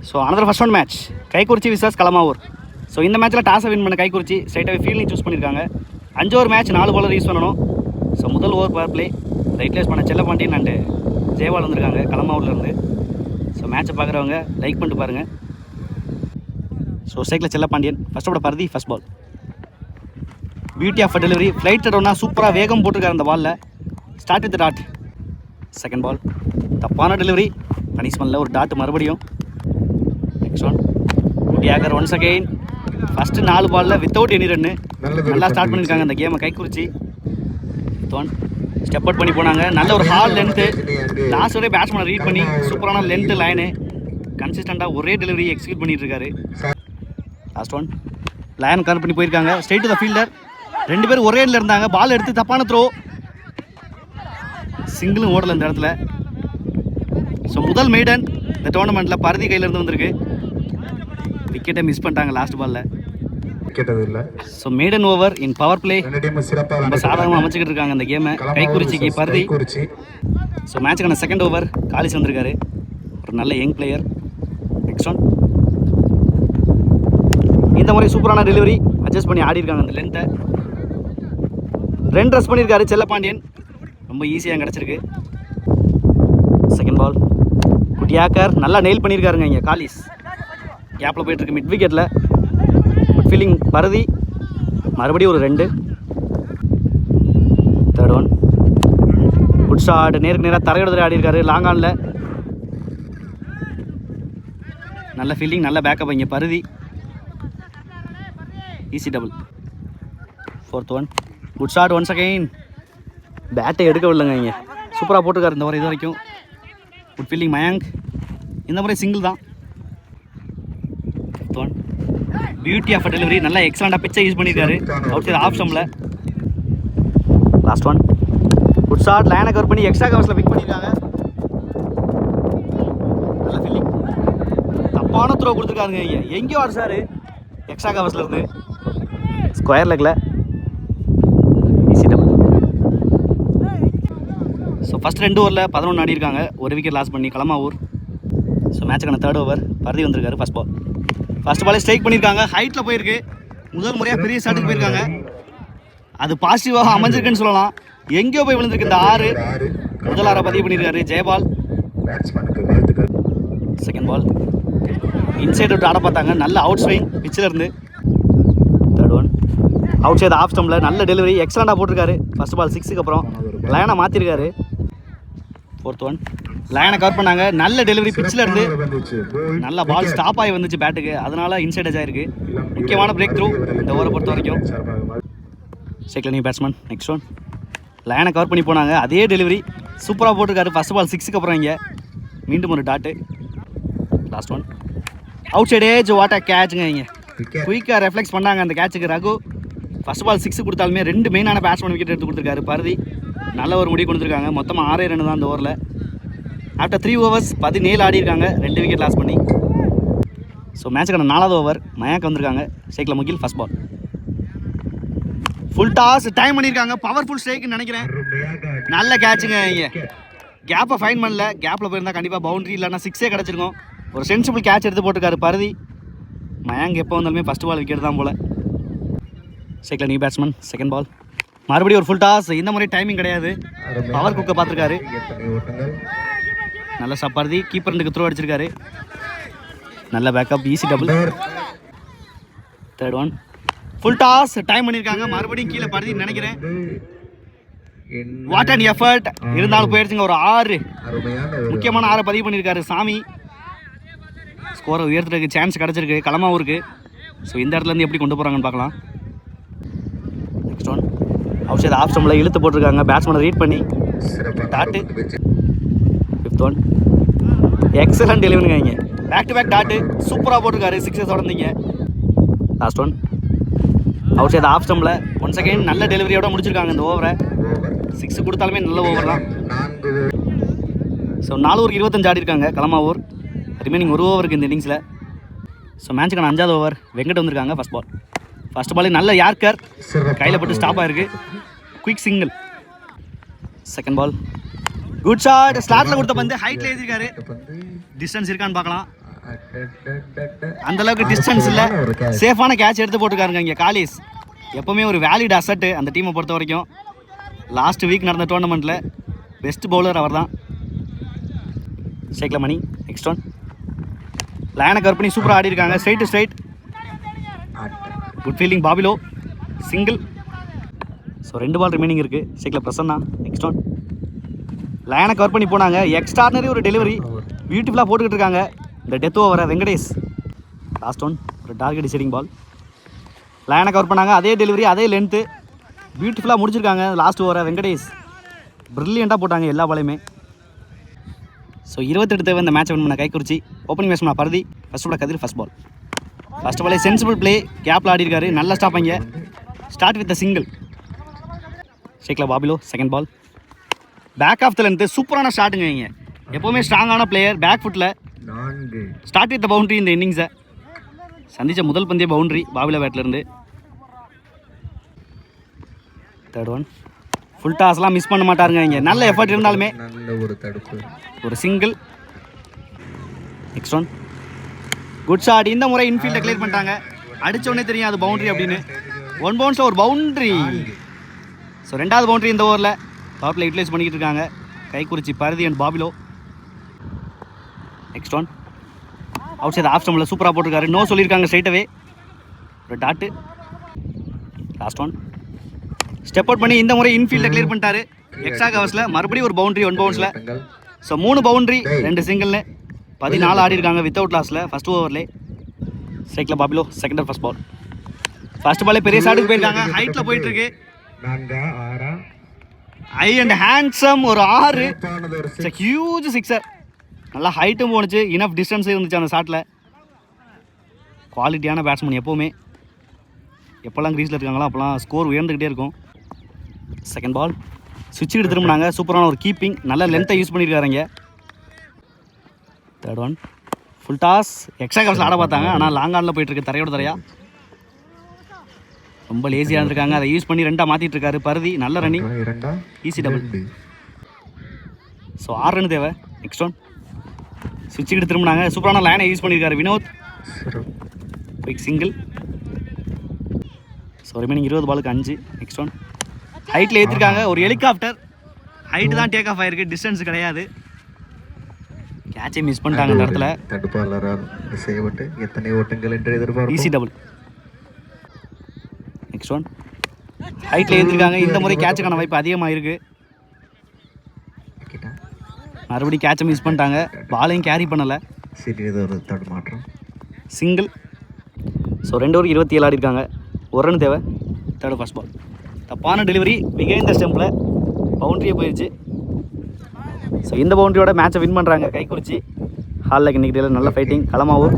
So another first one match Kaikurichi versus Kalamavur. So இந்த மேட்ச்சில் டாஸை win பண்ண கைக்குறிச்சி ஸ்ட்ரைட்டாகவே ஃபீல்டிங் சூஸ் பண்ணியிருக்காங்க. 5 ஓவர் மேட்ச் 4 பாலர் யூஸ் பண்ணணும். ஸோ முதல் ஓவர் பவர் பிளே ரைட்லேஸ் பண்ண செல்லப்பாண்டியன் அண்டு ஜெயவால் வந்திருக்காங்க களமாவூர்லேருந்து. ஸோ மேட்ச்சை பார்க்குறவங்க லைக் பண்ணிட்டு பாருங்கள். ஸோ ஸ்ட்ரைக்கில் செல்லப்பாண்டியன், ஃபஸ்ட் ஓட Parithi, first ball. Beauty of delivery, flight ஒன்னா சூப்பராக வேகம் போட்டிருக்காரு அந்த பாலில். Start with dot. Second ball தப்பான டெலிவரி, பனிஷ்மெண்ட்டில் ஒரு டாட் மறுபடியும். நெக்ஸ்ட் ஒன் குட்டியாகர் ஒன்ஸ் அகெயின். ஃபஸ்ட்டு 4 பாலில் வித்தவுட் எனி ரன்னு நல்லா ஸ்டார்ட் பண்ணியிருக்காங்க அந்த கேமை கைக்குறிச்சி. ஒன் ஸ்டெப் அவுட் பண்ணி போனாங்க. நல்ல ஒரு ஹால் லென்த்து, லாஸ்ட் வரை பேட்ஸ்மேனை ரீட் பண்ணி சூப்பரான லென்த்து லைனு கன்சிஸ்டண்ட்டாக ஒரே டெலிவரி எக்ஸிக்யூட் பண்ணிட்டு இருக்காரு. லாஸ்ட் ஒன் லைன் கவர் பண்ணி போயிருக்காங்க. Straight to the fielder. 2 பேர் ஒரே இடத்துல இருந்தாங்க. பால் எடுத்து தப்பான த்ரோ, சிங்கிளும் ஓடல இந்த இடத்துல. ஸோ முதல் மெய்டன் இந்த டோர்னமெண்ட்டில் பருதி கையிலேருந்து வந்திருக்கு. விக்கெட்டை மிஸ் பண்ணிட்டாங்க லாஸ்ட் பாலில். ஸோ மேடன் ஓவர் இன் பவர் பிளே ரொம்ப சாதாரணமாக அமைச்சிக்கிட்டு இருக்காங்க இந்த கேமை கைக்குறிச்சிக்கு பருதி. ஸோ மேட்சுக்கான செகண்ட் ஓவர் காலிஸ் வந்திருக்காரு, ஒரு நல்ல யங் பிளேயர். நெக்ஸ்ட் ஒன் இந்த முறை சூப்பரான டெலிவரி அட்ஜஸ்ட் பண்ணி ஆடி இருக்காங்க அந்த லென்த்தை. 2 ரன்ஸ் பண்ணியிருக்காரு செல்லப்பாண்டியன், ரொம்ப ஈஸியாக கிடச்சிருக்கு. செகண்ட் பால் குட்டியாக்கர் நல்லா நெயில் பண்ணியிருக்காருங்க இங்கே காலிஸ். கேப்பில் போயிட்டுருக்கு மிட் விக்கெட்டில். குட் ஃபீலிங் பருதி, மறுபடியும் ஒரு 2. தேர்ட் ஒன் குட் ஷாட், நேருக்கு நேராக தரையிடத்தில் ஆடி இருக்காரு லாங் ஆனில். நல்ல ஃபீல்டிங், நல்ல பேக்கப் இங்கே Parithi. Easy double. Fourth one good shot once again. பேட்டை எடுக்கவில்லைங்க இங்கே, சூப்பராக போட்டுருக்காரு இந்த முறை இது வரைக்கும். குட் ஃபீல்டிங் மயங்க், இந்த முறை சிங்கிள் தான். Fifth one beauty of delivery, நல்லா எக்ஸலண்டாக பிச்சை யூஸ் பண்ணியிருக்காரு அவுட் சைட் ஆஃப் ஸ்டம்பில். லாஸ்ட் ஒன் குட் ஷாட், லைனை கவர் பண்ணி எக்ஸ்ட்ரா கவர்ஸில் பிக் பண்ணியிருக்காங்க. நல்ல ஃபீல்டிங், தப்பான த்ரோ கொடுத்துருக்காருங்க இங்கே. எங்கேயோ ஆடு சார் எக்ஸ்ட்ரா கவர்ஸில் இருந்து ஸ்கொயர் லெக்கில். Easy double. ஸோ ஃபஸ்ட் 2 ஓவரில் 11 ஆடி இருக்காங்க, ஒரு விக்கெட் லாஸ் பண்ணி களமாவூர். ஸோ மேட்சுக்கான தேர்ட் ஓவர் பருதி வந்திருக்காரு. ஃபஸ்ட் பால், ஃபஸ்ட் பாலே ஸ்ட்ரைக் பண்ணியிருக்காங்க, ஹைட்டில் போயிருக்கு. முதல் முறையாக பெரிய ஷாட்டுக்கு போயிருக்காங்க, அது பாசிட்டிவாக அமைஞ்சிருக்குன்னு சொல்லலாம். எங்கேயோ போய் விழுந்திருக்கு இந்த 6. முதல் 6 பதிவு பண்ணியிருக்காரு ஜெயபால். செகண்ட் பால் இன்சைட் விட்டு ஆட பார்த்தாங்க, நல்ல அவுட் ஸ்விங் பிச்சில் இருந்து. Third one outside off ஸ்டம்பில் நல்ல டெலிவரி எக்ஸலண்டாக போட்டிருக்காரு. ஃபஸ்ட் பால் 6க்கு அப்புறம் லைனை மாற்றிருக்காரு. ஃபோர்த் ஒன் லைனை கவர் பண்ணாங்க, நல்ல டெலிவரி பிச்சில் இருந்து. நல்ல பால் ஸ்டாப் ஆகி வந்துச்சு பேட்டுக்கு, அதனால இன்சைட் எஜ் ஆயிருக்கு. முக்கியமான பிரேக் த்ரூ இந்த ஓவரை பொறுத்த வரைக்கும். Second new batsman. Next one லைனை கவர் பண்ணி போனாங்க, அதே டெலிவரி சூப்பராக போட்டிருக்காரு. ஃபஸ்ட் பால் 6க்கு அப்புறம் இங்கே மீண்டும் ஒரு dot. Last one outside edge, what a கேட்சுங்க இங்கே. குயிக்காக ரெஃப்ளெக்ஸ் பண்ணாங்க அந்த கேட்சுக்கு ரகு. ஃபஸ்ட் பால் 6 கொடுத்தாலுமே 2 மெயினான பேட்ஸ்மேன் விக்கெட் எடுத்து கொடுத்துருக்காரு பருதி. நல்ல ஒரு முடிவு கொடுத்துருக்காங்க. மொத்தமாக 6 ரன் தான் அந்த ஓவரில். ஆஃப்டர் 3 overs 17 ஆடி இருக்காங்க, 2 விக்கெட் லாஸ் பண்ணி. ஸோ மேட்சுக்கான 4வது ஓவர் மயாக் வந்திருக்காங்க. ஸ்ட்ரைக்கில் Mugil, first ball. Full toss time பண்ணியிருக்காங்க, பவர்ஃபுல் ஸ்ட்ரைக்குன்னு நினைக்கிறேன். நல்ல கேட்சுங்க இங்கே, கேப்பை ஃபைன் பண்ணல. கேப்பில் போயிருந்தால் கண்டிப்பாக பவுண்டரி இல்லைன்னா 6 கிடச்சிருக்கும். ஒரு சென்சிபிள் கேட்ச் எடுத்து போட்டிருக்காரு பருதி. மயாங்க் எப்போ வந்தாலுமே ஃபஸ்ட் பால் விக்கெட் தான் போல். ஸ்ட்ரைக்கில் நியூ பேட்ஸ்மேன். செகண்ட் பால் மறுபடியும் ஒரு ஃபுல் டாஸ். இந்த முறை டைமிங் கிடையாது, பவர் குக்கை பார்த்துருக்காரு. நல்ல சப்பார்தி, கீப்பர் 2க்கு த்ரோ அடிச்சிருக்காரு. நல்ல backup, easy double. Third one full toss time பண்ணியிருக்காங்க, மறுபடியும் கீழே படுதின்னு நினைக்கிறேன். வாட் அண்ட் எஃபர்ட் இருந்தாலும் போயிடுச்சுங்க. ஒரு 6 முக்கியமான 6 பதிவு பண்ணியிருக்காரு சாமி. ஸ்கோரை உயர்த்துறதுக்கு சான்ஸ் கிடச்சிருக்கு களமாவூருக்கு. ஸோ இந்த இடத்துலேருந்து எப்படி கொண்டு போகிறாங்கன்னு பார்க்கலாம். Next one outside off ஸ்டம்பில் இழுத்து போட்டிருக்காங்க, பேட்ஸ்மேனை ரீட் பண்ணி டாட்டு. ஃபிஃப்த் ஒன் எக்ஸலண்ட் டெலிவரிங்க இங்கே, பேக் டு பேக் டாட்டு சூப்பராக போட்டிருக்காரு. 6 தொடர்ந்தீங்க. Last one outside off ஸ்டம்பில் ஒன்ஸ் அகைன் நல்ல டெலிவரியோட முடிச்சிருக்காங்க இந்த ஓவரை. 6 கொடுத்தாலுமே நல்ல ஓவர் தான். ஸோ 4 ஓவருக்கு 25 ஆடி இருக்காங்க களமாவூர். ரிமைனிங் ஒரு ஓவருக்கு இந்த இன்னிங்ஸில். ஸோ மேட்சுக்கான 5வது ஓவர் வெங்கட் வந்திருக்காங்க. ஃபஸ்ட் பால், ஃபஸ்ட் பாலே நல்ல யார்கர் கையில் போட்டு ஸ்டாப் ஆயிருக்கு, quick single. Second ball good shot, ஸ்லாட்டில் கொடுத்த பந்து ஹைட்டில் எழுதிருக்காரு. டிஸ்டன்ஸ் இருக்கான்னு பார்க்கலாம். அந்த அளவுக்கு டிஸ்டன்ஸ் இல்லை, சேஃபான கேட்ச் எடுத்து போட்டுருக்காருங்க இங்கே காலிஸ். எப்போவுமே ஒரு வேலிட் அசட்டு அந்த டீமை பொறுத்த வரைக்கும். லாஸ்ட் வீக் நடந்த டோர்னமெண்ட்டில் பெஸ்ட் பவுலர் அவர் தான். ஷேக்ல மணி நெக்ஸ்ட் ஒன். லைனை கவர் பண்ணி சூப்பராக ஆடி இருக்காங்க. Straight to straight, good fielding பாபிலோ, சிங்கிள். ஸோ 2 பால் ரிமைனிங் இருக்குது. ஷேக்ல பிரசன்னா நெக்ஸ்ட் ஒன். லைனை கவர் பண்ணி போனாங்க. எக்ஸ்ட்ரானரி ஒரு டெலிவரி பியூட்டிஃபுல்லாக போட்டுக்கிட்டு இருக்காங்க இந்த டெத் ஓவரை வெங்கடேஷ். லாஸ்ட் ஒன் ஒரு டார்கெட் டிசைடிங் பால். லைனை கவர் பண்ணாங்க, அதே டெலிவரி அதே லென்த்து பியூட்டிஃபுல்லாக முடிச்சிருக்காங்க லாஸ்ட் ஓவரை வெங்கடேஷ். ப்ரில்லியண்ட்டாக போட்டாங்க எல்லா பாலையுமே. ஸோ 28 தேவை இந்த மேட்ச் வின் பண்ண கைக்குறிச்சி. Opening batsman Bharathi, first ball Kathir first ball. First பாலே சென்சிபிள் பிளே, கேப்பில் ஆடி இருக்காரு, நல்ல ஸ்டாப் அங்கே. Start with single. ஷேக்ல பாபிலோ second ball. Back of the length சூப்பரான ஸ்டார்ட்டுங்க இங்கே. எப்போவுமே ஸ்ட்ராங்கான பிளேயர் பேக் ஃபுட்டில். ஸ்டார்ட் வித் பவுண்டரி இந்த இன்னிங்ஸை. சந்தித்த முதல் பந்தய பவுண்டரி பாபிலோ பேட்லேருந்து. Third one. ஃபுல் டாஸ்லாம் மிஸ் பண்ண மாட்டாருங்க இங்கே. நல்ல எஃபர்ட் இருந்தாலுமே ஒரு single. Next one good shot. இந்த முறை இன்ஃபீல்டை கிளியர் பண்ணிட்டாங்க. அடித்தோடனே தெரியும் அது பவுண்டரி அப்படின்னு. 1 பவுன்ஸில் ஒரு பவுண்டரி. ஸோ 2வது பவுண்டரி இந்த ஓவரில் பவர் பிளே யூட்டிலைஸ் பண்ணிக்கிட்டு இருக்காங்க கைக்குறிச்சி பரதி அண்ட் பாபிலோ. Next one outside off ஸ்டம்பில் சூப்பராக போட்டிருக்காரு. நோ சொல்லியிருக்காங்க ஸ்ட்ரைட்டாகவே. ஒரு dot. Last one step out பண்ணி இந்த முறை இன்ஃபீல்டை கிளியர் பண்ணிட்டாரு. எக்ஸ்ட்ரா கவர்ஸில் மறுபடியும் ஒரு பவுண்டரி 1 பவுன்ஸில். ஸோ 3 பவுண்டரி 2 சிங்கிள்னு 14 ஆடி இருக்காங்க வித்தவுட் லாஸில் ஃபர்ஸ்ட் ஓவர்லேயே. ஸ்ட்ரைக்கில் பாபிலோ செகண்ட் ஃபர்ஸ்ட் பால். ஃபர்ஸ்ட் பாலே பெரிய ஷாட்டுக்கு போயிருக்காங்க. ஹைட்டில் போயிட்டு இருக்கு. ஐ அண்ட் ஹேண்ட்ஸம் ஒரு 6. Huge sixer. நல்லா ஹைட்டும் போணுச்சு, இனஃப் டிஸ்டன்ஸும் இருந்துச்சு அந்த ஷாட்டில். குவாலிட்டியான பேட்ஸ்மேன் எப்போவுமே. எப்போல்லாம் க்ரீஸில் இருக்காங்களோ அப்போல்லாம் ஸ்கோர் உயர்ந்துக்கிட்டே இருக்கும். செகண்ட் பால் சுவிட்ச் எடுத்து திரும்பினாங்க. சூப்பரான ஒரு கீப்பிங், நல்ல லென்த்தை யூஸ் பண்ணியிருக்காருங்க. Third one full toss. Extra கவர்ஸில் ஆட பார்த்தாங்க, ஆனால் லாங் ஆனில் போயிட்டுருக்கு தரையோட தரையா. ரொம்ப லேசியாக இருந்திருக்காங்க, அதை யூஸ் பண்ணி 2ஆக மாற்றிட்டு இருக்காரு பரதி. நல்ல running, easy double. So 6 run தேவை. நெக்ஸ்ட் ஒன் சுவிட்ச் எடுத்து திரும்பினாங்க. சூப்பரான லைனை யூஸ் பண்ணியிருக்காரு Vinoth. Quick single. So remaining 20 பாலுக்கு 5. நெக்ஸ்ட் ஒன் ஹைட்டில் ஏற்றிருக்காங்க. ஒரு ஹெலிகாப்டர் ஹைட்டு தான் டேக் ஆஃப் ஆயிருக்கு, டிஸ்டன்ஸ் கிடையாது. கேட்சை மிஸ் பண்ணிட்டாங்க அந்த இடத்துல. Easy double. நெக்ஸ்ட் ஒன் ஹைட்டில் ஏற்றிருக்காங்க. இந்த முறை கேட்சுக்கான வாய்ப்பு அதிகமாக இருக்குது. மறுபடியும் கேட்சை மிஸ் பண்ணிட்டாங்க. பாலையும் கேரி பண்ணலை. சிங்கிள். ஸோ 2 ஓவர் 27 ஆடி இருக்காங்க. 1 ரன் தேவை. Third first ball. தப்பான டெலிவரி பிகைண்ட் த ஸ்டெம்பில் பவுண்டரியே போயிடுச்சு. ஸோ இந்த பவுண்டரியோட மேட்சை வின் பண்ணுறாங்க கைக்குறிச்சி. ஹாலில் இன்னைக்கு நல்ல ஃபைட்டிங் களமாவும்.